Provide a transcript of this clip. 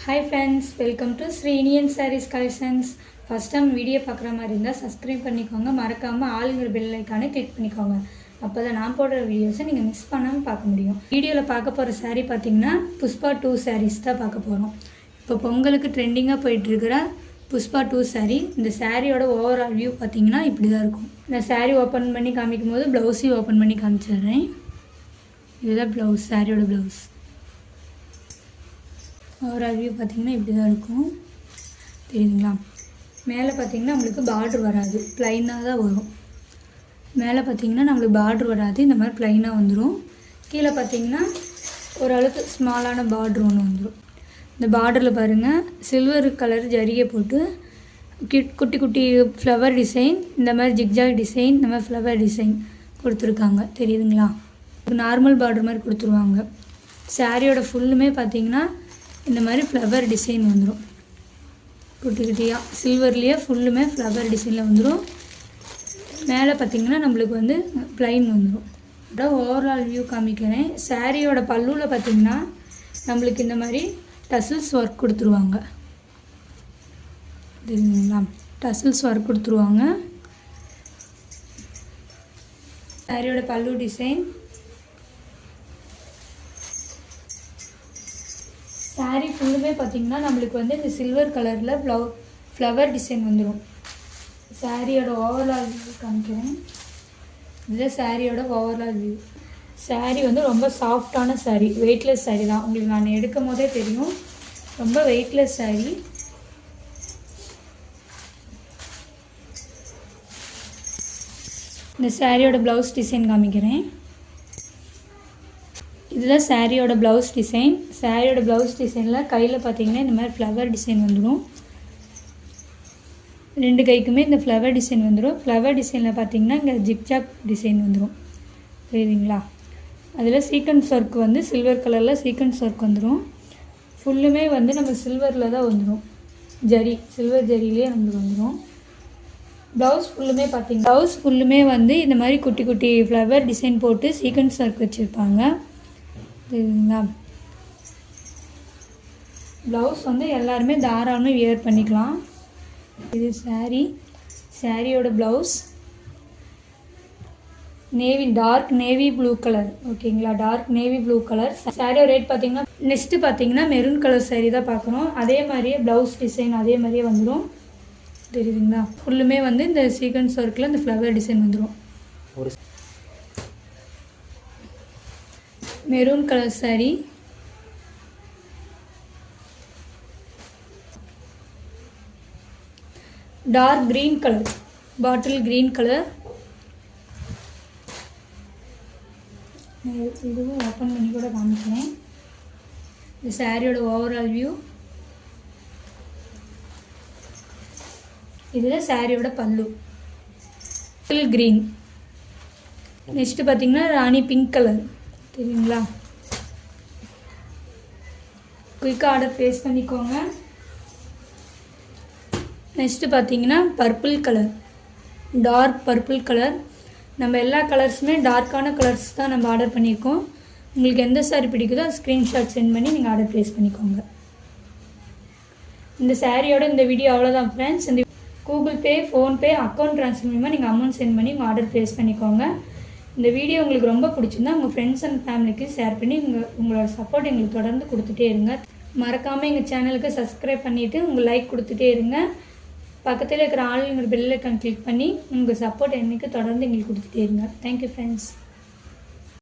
Hi friends, welcome to Sri Indian Sarees Collections. First time video பார்க்குற மாதிரி இருந்தால் subscribe பண்ணிக்கோங்க, மறக்காமல் ஆளுங்கிற பெல் ஐக்கானை கிளிக் பண்ணிக்கோங்க. அப்போ தான் நான் போடுற வீடியோஸை நீங்கள் மிஸ் பண்ணாமல் பார்க்க முடியும். வீடியோவில் பார்க்க போகிற saree பார்த்தீங்கன்னா புஷ்பா 2 sarees தான் பார்க்க போகிறோம். இப்போ பொங்கலுக்கு ட்ரெண்டிங்காக போயிட்டுருக்கிற புஷ்பா 2 saree. இந்த சாரியோட ஓவரால் வியூ பார்த்தீங்கன்னா இப்படி தான் இருக்கும். இந்த saree ஓப்பன் பண்ணி காமிக்கும் போது ப்ளவுஸையும் ஓப்பன் பண்ணி காமிச்சிடுறேன். இதுதான் ப்ளவுஸ், சாரியோட ப்ளவுஸ். ஓவரால் வியூ பார்த்திங்கன்னா இப்படி தான் இருக்கும், தெரியுதுங்களா? மேலே பார்த்திங்கன்னா நம்மளுக்கு பார்ட்ரு வராது, ப்ளைனாக தான் வரும். மேலே பார்த்திங்கன்னா நம்மளுக்கு பார்ட்ரு வராது, இந்த மாதிரி ப்ளைனாக வந்துடும். கீழே பார்த்திங்கன்னா ஓரளவுக்கு ஸ்மாலான பார்ட்ரு ஒன்று வந்துடும். இந்த பார்டரில் பாருங்கள், சில்வர் கலர் ஜரிகை போட்டு குட்டி குட்டி ஃப்ளவர் டிசைன், இந்த மாதிரி ஜிக்ஜாக் டிசைன், இந்த மாதிரி ஃப்ளவர் டிசைன் கொடுத்துருக்காங்க, தெரியுதுங்களா? நார்மல் பார்டர் மாதிரி கொடுத்துருவாங்க. சாரியோட ஃபுல்லுமே பார்த்திங்கன்னா இந்த மாதிரி ஃப்ளவர் டிசைன் வந்துடும், குட்டி குட்டியாக சில்வர்லேயே ஃபுல்லுமே ஃப்ளவர் டிசைனில் வந்துடும். மேலே பார்த்திங்கன்னா நம்மளுக்கு வந்து ப்ளைன் வந்துடும். அதான் ஓவரால் வியூ காமிக்கிறேன். சாரியோட பல்லுவில் பார்த்திங்கன்னா நம்மளுக்கு இந்த மாதிரி டசில்ஸ் ஒர்க் கொடுத்துருவாங்க, தெரியுங்களா? டசில்ஸ் ஒர்க் கொடுத்துருவாங்க. சாரியோட பல்லு டிசைன். சாரீ ஃபுல்லுமே பார்த்திங்கன்னா நம்மளுக்கு வந்து இந்த சில்வர் கலரில் ஃப்ளவர் டிசைன் வந்துடும். சாரியோட ஓவரால் வியூ காமிக்கிறேன். இதுதான் சாரியோட ஓவரால் வியூ. சாரீ வந்து ரொம்ப சாஃப்டான சாரீ, வெயிட்லெஸ் சாரீ தான். உங்களுக்கு நான் எடுக்கும் போதே தெரியும், ரொம்ப வெயிட்லெஸ் சாரீ. இந்த சாரியோட ப்ளவுஸ் டிசைன் காமிக்கிறேன். இதுதான் சாரியோட ப்ளவுஸ் டிசைன். சாரியோட ப்ளவுஸ் டிசைனில் கையில் பார்த்திங்கன்னா இந்த மாதிரி ஃப்ளவர் டிசைன் வந்துடும். ரெண்டு கைக்குமே இந்த ஃப்ளவர் டிசைன் வந்துடும். ஃப்ளவர் டிசைனில் பார்த்திங்கன்னா இங்கே ஜிக்ஜாக் டிசைன் வந்துடும், தெரியுதுங்களா? அதில் சீக்வன்ஸ் ஒர்க் வந்து சில்வர் கலரில் சீக்வன்ஸ் ஒர்க் வந்துடும். ஃபுல்லுமே வந்து நம்ம சில்வரில் தான் வந்துடும், ஜரி, சில்வர் ஜரியிலே நம்மளுக்கு வந்துடும். ப்ளவுஸ் ஃபுல்லுமே பார்த்திங்கன்னா ப்ளவுஸ் ஃபுல்லுமே வந்து இந்த மாதிரி குட்டி குட்டி ஃப்ளவர் டிசைன் போட்டு சீக்வன்ஸ் ஒர்க் வச்சுருப்பாங்க, தெரியுதுங்களா? ப்ளவுஸ் வந்து எல்லாருமே தாராளமாக வியர் பண்ணிக்கலாம். இது சாரியோட blouse dark navy blue colour, ஓகேங்களா? Dark navy blue colour. சாரியோட ரேட் பார்த்தீங்கன்னா நெக்ஸ்ட்டு பார்த்தீங்கன்னா மெரூன் கலர் சாரீ தான் பார்க்குறோம். அதே மாதிரியே ப்ளவுஸ் டிசைன் அதே மாதிரியே வந்துடும், தெரியுதுங்களா? ஃபுல்லுமே வந்து இந்த சீக்வன்ஸ் ஒர்க்கில் இந்த ஃப்ளவர் டிசைன் வந்துடும். Maroon colour sari. Dark green colour, bottle green colour. இதுவும் ஓப்பன் பண்ணி கூட காமிக்கிறேன். இந்த சாரியோட ஓவரால் வியூ. இதில் சாரியோட பல்லு க்ரீன். நெக்ஸ்ட்டு பார்த்திங்கன்னா ராணி பிங்க் கலர், தெரியுங்களா? குயிக்காக ஆர்டர் ப்ளேஸ் பண்ணிக்கோங்க. நெக்ஸ்ட்டு பார்த்தீங்கன்னா purple colour, dark purple colour. நம்ம எல்லா கலர்ஸுமே டார்க்கான கலர்ஸ் தான் நம்ம ஆர்டர் பண்ணியிருக்கோம். உங்களுக்கு எந்த சாரீ பிடிக்குதோ ஸ்க்ரீன்ஷாட் சென்ட் பண்ணி நீங்கள் ஆர்டர் ப்ளேஸ் பண்ணிக்கோங்க. இந்த சாரியோட இந்த வீடியோ அவ்வளோதான் ஃப்ரெண்ட்ஸ். இந்த Google Pay, PhonePe, account transfer மூலமாக நீங்கள் அமௌண்ட் சென்ட் பண்ணி உங்கள் ஆர்டர் ப்ளேஸ் பண்ணிக்கோங்க. இந்த வீடியோ உங்களுக்கு ரொம்ப பிடிச்சிருந்தா உங்கள் ஃப்ரெண்ட்ஸ் அண்ட் ஃபேமிலிக்கு ஷேர் பண்ணி உங்களோட சப்போர்ட் எங்களுக்கு தொடர்ந்து கொடுத்துட்டே இருங்க. மறக்காமல் எங்கள் சேனலுக்கு சப்ஸ்கிரைப் பண்ணிவிட்டு உங்கள் லைக் கொடுத்துட்டே இருங்க. பக்கத்தில் இருக்கிற ஆளுங்கிற பெல் ஐக்கான் கிளிக் பண்ணி உங்கள் சப்போர்ட் என்னைக்கு தொடர்ந்து எங்களுக்கு கொடுத்துட்டே இருங்க. Thank you friends.